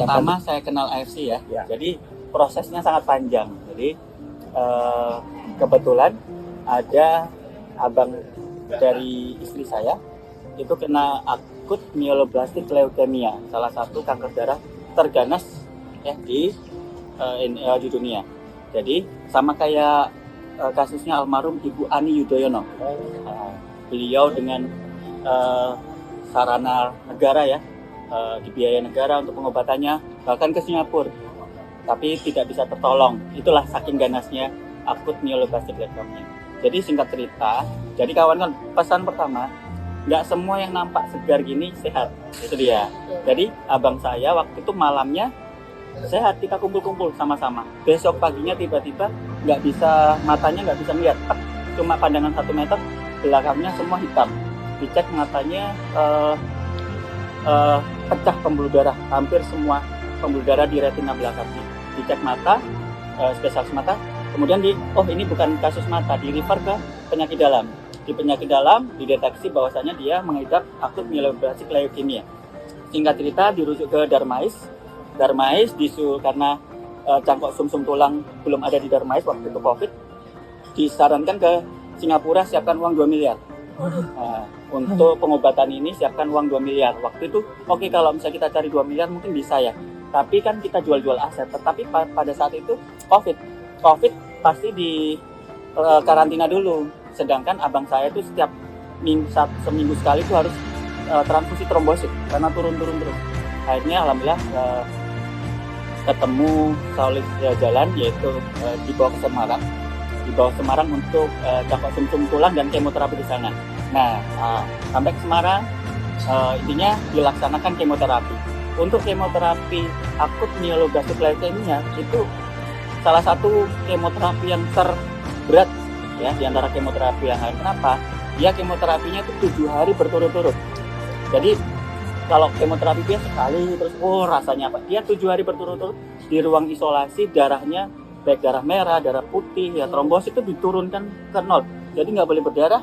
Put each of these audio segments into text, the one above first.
pertama saya kenal AFC ya. Jadi prosesnya sangat panjang. Jadi kebetulan ada abang dari istri saya itu kena akut myeloblastic leukemia, salah satu kanker darah terganas ya di dunia. Jadi sama kayak kasusnya almarhum Ibu Ani Yudhoyono. Beliau dengan sarana negara ya, dibiayai negara untuk pengobatannya, bahkan ke Singapura, tapi tidak bisa tertolong. Itulah saking ganasnya akut myeloblastic leukemia. Jadi singkat cerita, jadi kawan-kawan, pesan pertama, nggak semua yang nampak segar gini sehat, itu dia. Jadi abang saya waktu itu malamnya sehat, kita kumpul-kumpul sama-sama. Besok paginya tiba-tiba matanya nggak bisa melihat, cuma pandangan 1 meter, belakangnya semua hitam. Dicek matanya pecah pembuluh darah, hampir semua pembuluh darah di retina belakangnya. Dicek mata, spesialis mata, kemudian ini bukan kasus mata, di refer ke penyakit dalam. Di penyakit dalam dideteksi bahwasanya dia mengidap akut myeloblastic leukemia. Singkat cerita dirujuk ke Darmais karena cangkok sumsum tulang belum ada di Darmais waktu itu COVID, disarankan ke Singapura siapkan uang 2 miliar. Untuk pengobatan ini siapkan uang 2 miliar. Waktu itu oke, kalau misalnya kita cari 2 miliar mungkin bisa ya. Tapi kan kita jual-jual aset. Tetapi pada saat itu COVID pasti di karantina dulu. Sedangkan abang saya itu setiap seminggu sekali itu harus transfusi trombosit karena turun terus. Akhirnya alhamdulillah ketemu solusi jalan, yaitu dibawa ke Semarang untuk cangkok sumsum tulang dan kemoterapi di sana. Nah, sampai ke Semarang intinya dilaksanakan kemoterapi. Untuk kemoterapi akut myeloblastic leukemia itu salah satu kemoterapi yang terberat ya di antara kemoterapi yang lain. Kenapa? Dia kemoterapinya itu 7 hari berturut-turut. Jadi kalau kemoterapi dia sekali terus rasanya apa? Dia 7 hari berturut-turut di ruang isolasi, darahnya baik darah merah, darah putih, ya trombosit itu diturunkan ke 0. Jadi nggak boleh berdarah,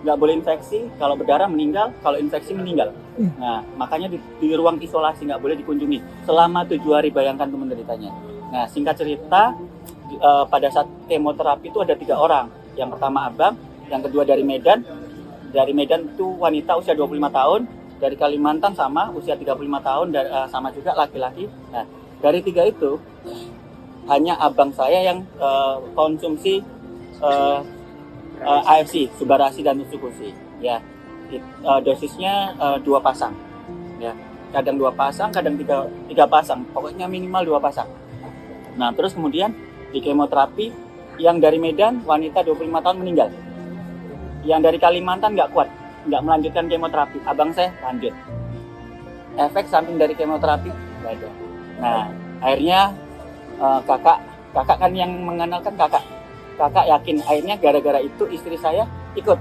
nggak boleh infeksi. Kalau berdarah meninggal, kalau infeksi meninggal. Nah, makanya di ruang isolasi nggak boleh dikunjungi selama 7 hari. Bayangkan tuh menderitanya. Nah, singkat cerita, pada saat kemoterapi itu ada 3 orang. Yang pertama abang, yang kedua dari Medan. Dari Medan itu wanita usia 25 tahun. Dari Kalimantan sama usia 35 tahun, sama juga laki-laki. Nah, dari 3 itu hanya abang saya yang konsumsi AFC, Subarasi dan Nusukusi. Ya, dosisnya 2 pasang. Ya, kadang 2 pasang, kadang 3 pasang. Pokoknya minimal 2 pasang. Nah, terus kemudian di kemoterapi yang dari Medan wanita 25 tahun meninggal. Yang dari Kalimantan nggak kuat, nggak melanjutkan kemoterapi. Abang saya lanjut. Efek samping dari kemoterapi nggak ada. Nah, akhirnya kakak kan yang mengenalkan kakak yakin. Akhirnya gara-gara itu istri saya ikut.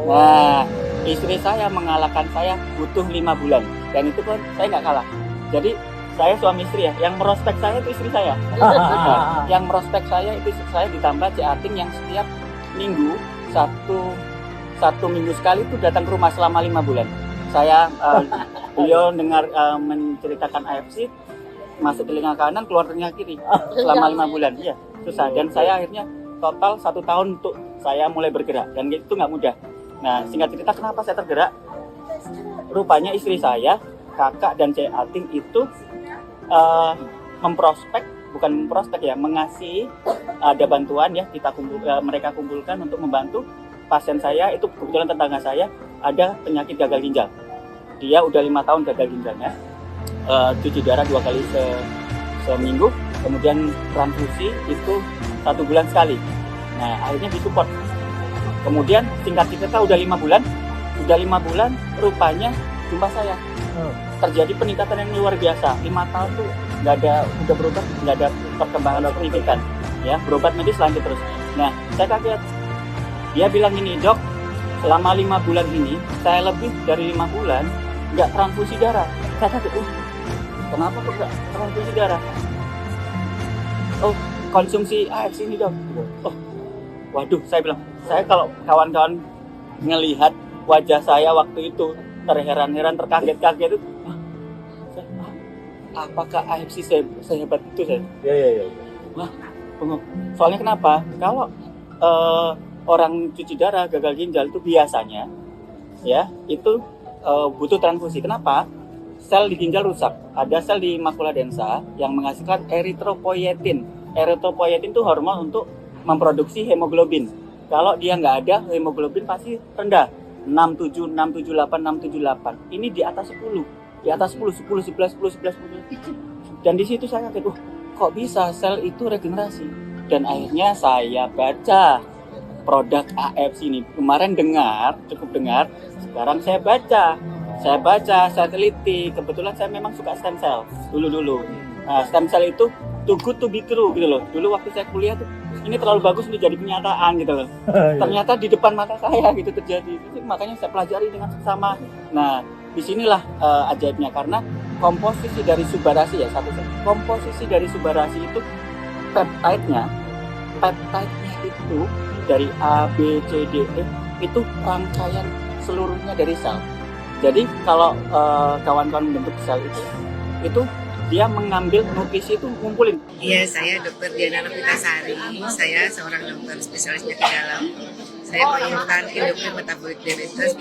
Nah, istri saya mengalahkan saya butuh 5 bulan, dan itu pun saya nggak kalah. Jadi saya suami istri ya, yang merospek saya itu istri saya. Yang merospek saya itu istri saya, ditambah Cik Ating yang setiap minggu satu minggu sekali itu datang ke rumah selama 5 bulan. Beliau dengar menceritakan AFC, masuk telinga kanan, keluar telinga kiri selama 5 bulan. Iya, susah. Dan saya akhirnya total 1 tahun untuk saya mulai bergerak, dan itu nggak mudah. Nah, singkat cerita kenapa saya tergerak? Rupanya istri saya, kakak dan Cik Ating itu mengasihi ada bantuan ya, mereka kumpulkan untuk membantu pasien saya. Itu kebetulan tetangga saya ada penyakit gagal ginjal. Dia udah 5 tahun gagal ginjalnya, cuci darah 2 kali seminggu, kemudian transfusi itu 1 bulan sekali. Nah, akhirnya disupport. Kemudian singkat cerita udah 5 bulan rupanya jumpa saya terjadi peningkatan yang luar biasa. 5 tahun tuh udah berobat, nggak ada perkembangan signifikan ya, berobat medis lanjut terus. Nah, saya kaget. Dia bilang gini, dok, selama 5 bulan ini saya lebih dari 5 bulan nggak transfusi darah. Saya kaget, kenapa kok nggak transfusi darah? Oh, konsumsi AFC ini, dok. Oh, waduh, saya bilang, saya kalau kawan-kawan ngelihat wajah saya waktu itu terheran-heran, terkaget-kaget itu, apakah AFC sehebat itu saya? Iya. Wah, soalnya kenapa? Kalau orang cuci darah gagal ginjal itu biasanya ya itu butuh transfusi. Kenapa? Sel di ginjal rusak. Ada sel di makula densa yang menghasilkan eritropoietin. Eritropoietin itu hormon untuk memproduksi hemoglobin. Kalau dia nggak ada, hemoglobin pasti rendah. 67, 678, 678. Ini di atas 10. Di atas 10, 10, 11, 10, 11, 10. Dan di situ saya kaget, kok bisa sel itu regenerasi? Dan akhirnya saya baca produk AFC ini. Kemarin cukup dengar. Sekarang saya baca, saya teliti. Kebetulan saya memang suka stem cell dulu. Nah, stem cell itu too good to be true gitu loh. Dulu waktu saya kuliah tuh, ini terlalu bagus untuk jadi kenyataan gitu loh. Ternyata di depan mata saya gitu terjadi. Jadi, makanya saya pelajari dengan seksama. Nah, disinilah ajaibnya karena komposisi dari subarasi ya komposisi dari subarasi itu peptide-nya itu dari A, B, C, D, E itu rangkaian seluruhnya dari sel. Jadi kalau kawan-kawan bentuk sel itu dia mengambil nutrisi itu ngumpulin. Iya, saya Dr. Diana Novitasari. Saya seorang dokter spesialis penyakit dalam. Saya konsultan endokrin metabolik diabetes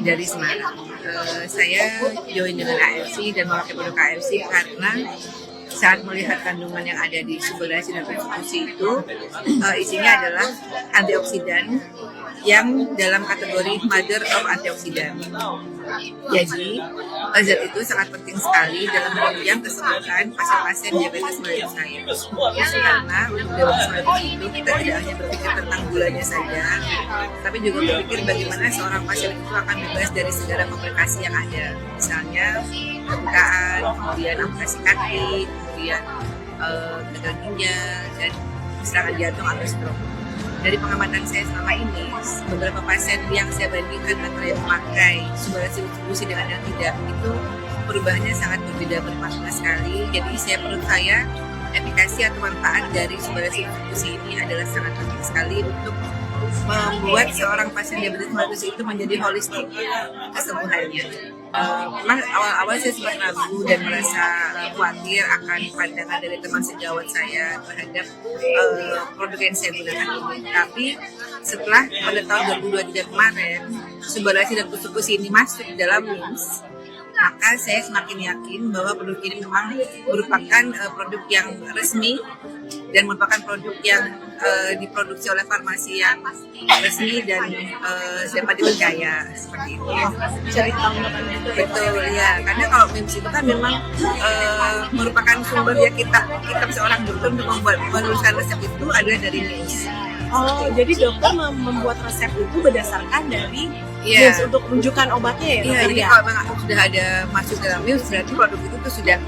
dari Semarang. Saya join dengan AFC dan memakai produk AFC karena saat melihat kandungan yang ada di subarasi dan transfusi itu isinya adalah antioksidan yang dalam kategori mother of antioksidan. Jadi, zat itu sangat penting sekali dalam menunjang kesembuhan pasien-pasien diabetes mellitus saya. Karena untuk diabetes mellitus itu kita tidak hanya berpikir tentang gulanya saja, tapi juga berpikir bagaimana seorang pasien itu akan bebas dari segala komplikasi yang ada. Misalnya kebutaan, kemudian amputasi kaki, kemudian gagal ginjal, dan serangan jantung atau stroke. Dari pengamatan saya selama ini, beberapa pasien yang saya bandingkan antara yang memakai subarasi distribusi dengan yang tidak, itu perubahannya sangat berbeda bermakna sekali. Jadi menurut saya, efikasi atau manfaat dari subarasi distribusi ini adalah sangat penting sekali untuk membuat seorang pasien diabetes mellitus itu menjadi holistik kesembuhannya. Memang awal-awal saya sempat ragu dan merasa khawatir akan pandangan dari teman sejawat saya terhadap produk yang saya gunakan ini. Tapi setelah pada tahun 2023 kemarin, subarasi dan distribusi ini masuk dalam NIMS, maka saya semakin yakin bahwa produk ini memang merupakan produk yang resmi dan merupakan produk yang diproduksi oleh farmasi yang resmi dan dapat dipercaya seperti itu. Betul ya, karena kalau NIMS itu kan memang merupakan sumber ya kita seorang dokter untuk menuliskan resep itu adalah dari NIMS. Oh, jadi dokter membuat resep itu berdasarkan dari NIMS untuk menunjukkan obatnya ya? Iya, jadi kalau memang sudah ada masuk dalam NIMS, berarti produk itu tuh sudah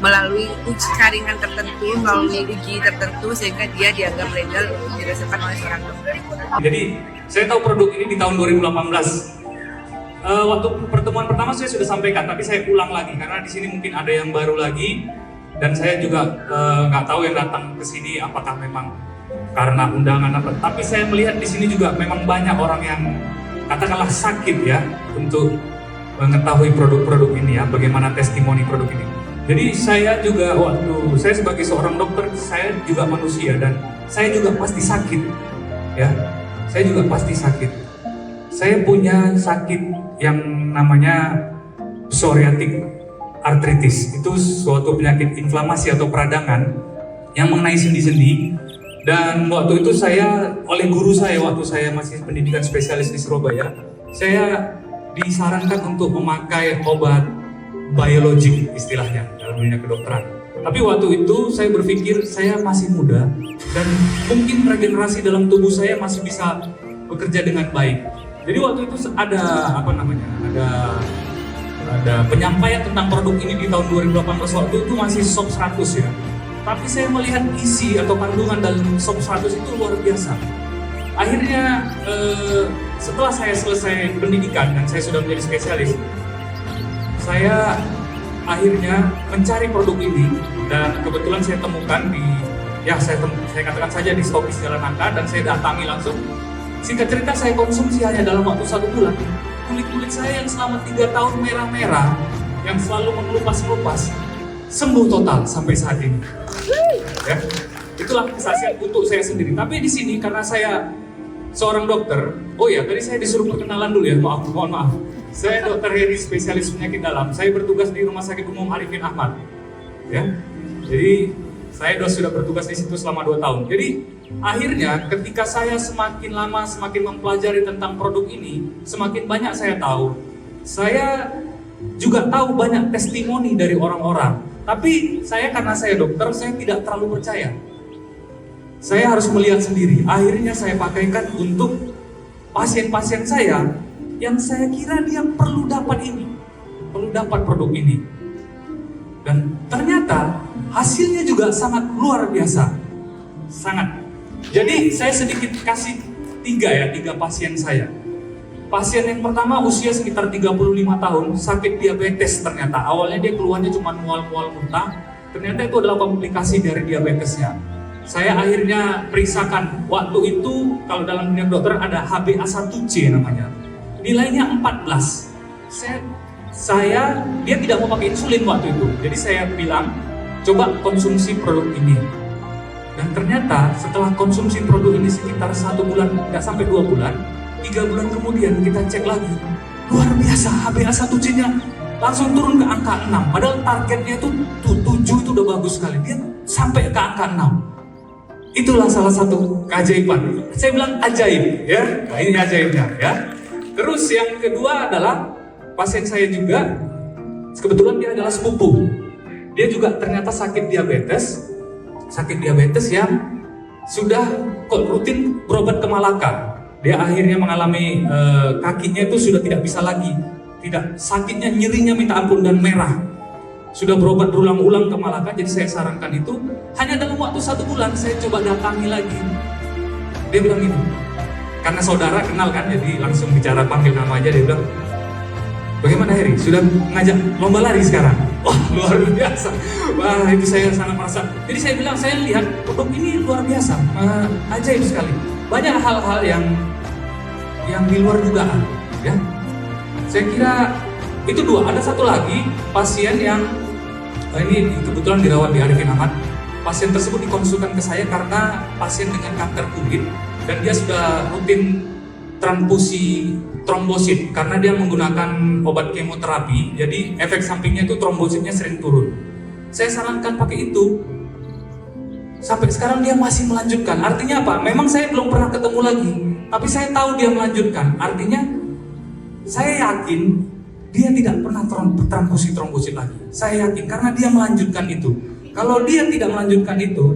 melalui uji saringan tertentu, melalui uji tertentu sehingga dia dianggap legal untuk dirasakan oleh seorang dokter. Jadi saya tahu produk ini di tahun 2018. Waktu pertemuan pertama saya sudah sampaikan, tapi saya ulang lagi karena di sini mungkin ada yang baru lagi dan saya juga nggak tahu yang datang ke sini apakah memang karena undangan apa. Tapi saya melihat di sini juga memang banyak orang yang katakanlah sakit ya untuk mengetahui produk-produk ini ya, bagaimana testimoni produk ini. Jadi saya juga saya sebagai seorang dokter, saya juga manusia dan saya juga pasti sakit ya. Saya juga pasti sakit. Saya punya sakit yang namanya psoriatic arthritis. Itu suatu penyakit inflamasi atau peradangan yang mengenai sendi-sendi. Dan waktu itu saya oleh guru saya waktu saya masih pendidikan spesialis di Surabaya, saya disarankan untuk memakai obat biologik istilahnya dalam dunia kedokteran. Tapi waktu itu saya berpikir saya masih muda dan mungkin regenerasi dalam tubuh saya masih bisa bekerja dengan baik. Jadi waktu itu ada ada penyampaian tentang produk ini di tahun 2018. Waktu itu masih SOP 100 ya. Tapi saya melihat isi atau kandungan dalam SOP 100 itu luar biasa. Akhirnya setelah saya selesai pendidikan dan saya sudah menjadi spesialis, saya akhirnya mencari produk ini dan kebetulan saya temukan saya katakan saja di Stokis Jalan Nangka dan saya datangi langsung. Singkat cerita saya konsumsi hanya dalam waktu 1 bulan. Kulit-kulit saya yang selama 3 tahun merah-merah, yang selalu mengelupas-ngelupas, sembuh total sampai saat ini. Ya, itulah kesaksian untuk saya sendiri. Tapi di sini karena saya seorang dokter, oh ya tadi saya disuruh perkenalan dulu ya, mohon maaf. Saya Dr. Heri, spesialis penyakit dalam. Saya bertugas di Rumah Sakit Umum Arifin Ahmad. Ya, jadi saya sudah bertugas di situ selama 2 tahun. Jadi akhirnya ketika saya semakin lama semakin mempelajari tentang produk ini, semakin banyak saya tahu. Saya juga tahu banyak testimoni dari orang-orang. Tapi karena saya dokter, saya tidak terlalu percaya. Saya harus melihat sendiri. Akhirnya saya pakaikan untuk pasien-pasien saya yang saya kira dia perlu dapat ini, perlu dapat produk ini. Dan ternyata hasilnya juga sangat luar biasa. Sangat. Jadi saya sedikit kasih 3 pasien saya. Pasien yang pertama usia sekitar 35 tahun, sakit diabetes ternyata. Awalnya dia keluhannya cuma mual-mual muntah, ternyata itu adalah komplikasi dari diabetesnya. Saya akhirnya periksakan, waktu itu kalau dalam dunia dokter ada HbA1c namanya. Nilainya 14. Dia tidak mau pakai insulin waktu itu. Jadi saya bilang, coba konsumsi produk ini. Dan ternyata setelah konsumsi produk ini sekitar 1 bulan, nggak sampai 2 bulan, 3 bulan kemudian kita cek lagi, luar biasa, HbA1c-nya langsung turun ke angka 6. Padahal targetnya itu 7 itu udah bagus sekali. Dia sampai ke angka 6. Itulah salah satu keajaiban. Saya bilang ajaib, ya. Nah, ini ajaibnya, ya. Terus yang kedua adalah pasien saya juga, kebetulan dia adalah sepupu. Dia juga ternyata sakit diabetes yang sudah rutin berobat ke Malaka. Dia akhirnya mengalami kakinya itu sudah tidak bisa lagi, sakitnya, nyerinya minta ampun dan merah. Sudah berobat berulang-ulang ke Malaka, jadi saya sarankan itu hanya dalam waktu 1 bulan saya coba datangi lagi. Dia bilang ini, karena saudara kenal kan, jadi langsung bicara panggil nama aja. Dia bilang, bagaimana Heri? Sudah ngajak lomba lari sekarang? Wah, luar biasa. Wah, itu saya sangat merasa. Jadi saya bilang, saya lihat produk ini luar biasa, ajaib sekali. Banyak hal-hal yang di luar dugaan, ya. Saya kira itu 2. Ada satu lagi pasien yang ini kebetulan dirawat di Arifin Ahmad. Pasien tersebut dikonsulkan ke saya karena pasien dengan kanker kulit dan dia sudah rutin transfusi trombosit karena dia menggunakan obat kemoterapi. Jadi efek sampingnya itu trombositnya sering turun. Saya sarankan pakai itu. Sampai sekarang dia masih melanjutkan. Artinya apa? Memang saya belum pernah ketemu lagi, tapi saya tahu dia melanjutkan. Artinya saya yakin dia tidak pernah transfusi trombosit lagi. Saya yakin karena dia melanjutkan itu. Kalau dia tidak melanjutkan itu,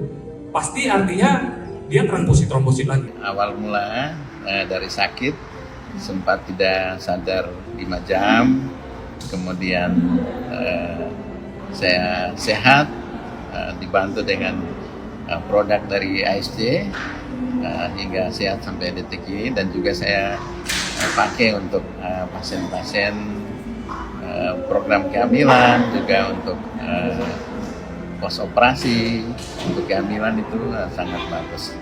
pasti artinya dia transfusi trombosit lagi. Awal mula dari sakit, sempat tidak sadar 5 jam, kemudian saya sehat, dibantu dengan produk dari ASC hingga sehat sampai detik ini, dan juga saya pakai untuk pasien-pasien program kehamilan, juga untuk pos operasi untuk kehamilan itu sangat bagus.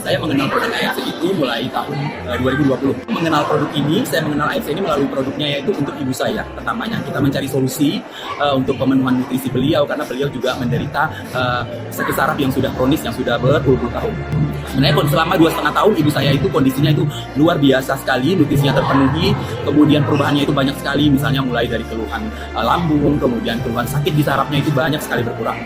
Saya mengenal produk AFC itu mulai tahun 2020. Mengenal produk ini, saya mengenal AFC ini melalui produknya, yaitu untuk ibu saya. Pertamanya kita mencari solusi untuk pemenuhan nutrisi beliau karena beliau juga menderita sakit saraf yang sudah kronis, yang sudah berpuluh-puluh tahun. Sebenarnya selama 2,5 tahun ibu saya itu kondisinya itu luar biasa sekali, nutrisinya terpenuhi, kemudian perubahannya itu banyak sekali, misalnya mulai dari keluhan lambung, kemudian keluhan sakit di sarafnya itu banyak sekali berkurang.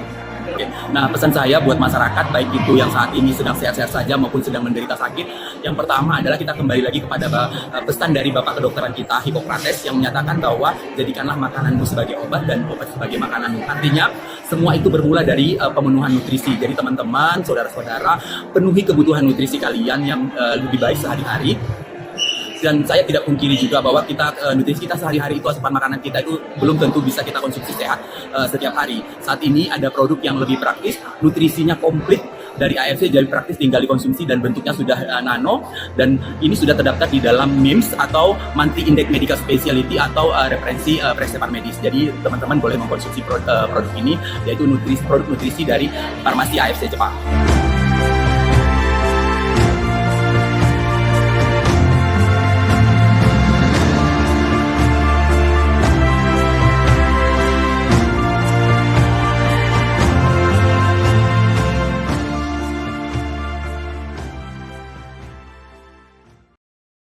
Nah, pesan saya buat masyarakat, baik itu yang saat ini sedang sehat-sehat saja maupun sedang menderita sakit, yang pertama adalah kita kembali lagi kepada pesan dari Bapak Kedokteran kita, Hippocrates, yang menyatakan bahwa jadikanlah makananmu sebagai obat dan obat sebagai makananmu. Artinya, semua itu bermula dari pemenuhan nutrisi. Jadi teman-teman, saudara-saudara, penuhi kebutuhan nutrisi kalian yang lebih baik sehari-hari. Dan saya tidak pungkiri juga bahwa nutrisi kita sehari-hari itu, asupan makanan kita itu belum tentu bisa kita konsumsi sehat setiap hari. Saat ini ada produk yang lebih praktis, nutrisinya komplit dari AFC, jadi praktis tinggal dikonsumsi dan bentuknya sudah nano, dan ini sudah terdaftar di dalam MIMS atau Multi Index Medical Specialty atau referensi persepan medis. Jadi teman-teman boleh mengkonsumsi produk ini, yaitu produk nutrisi dari farmasi AFC Jepang.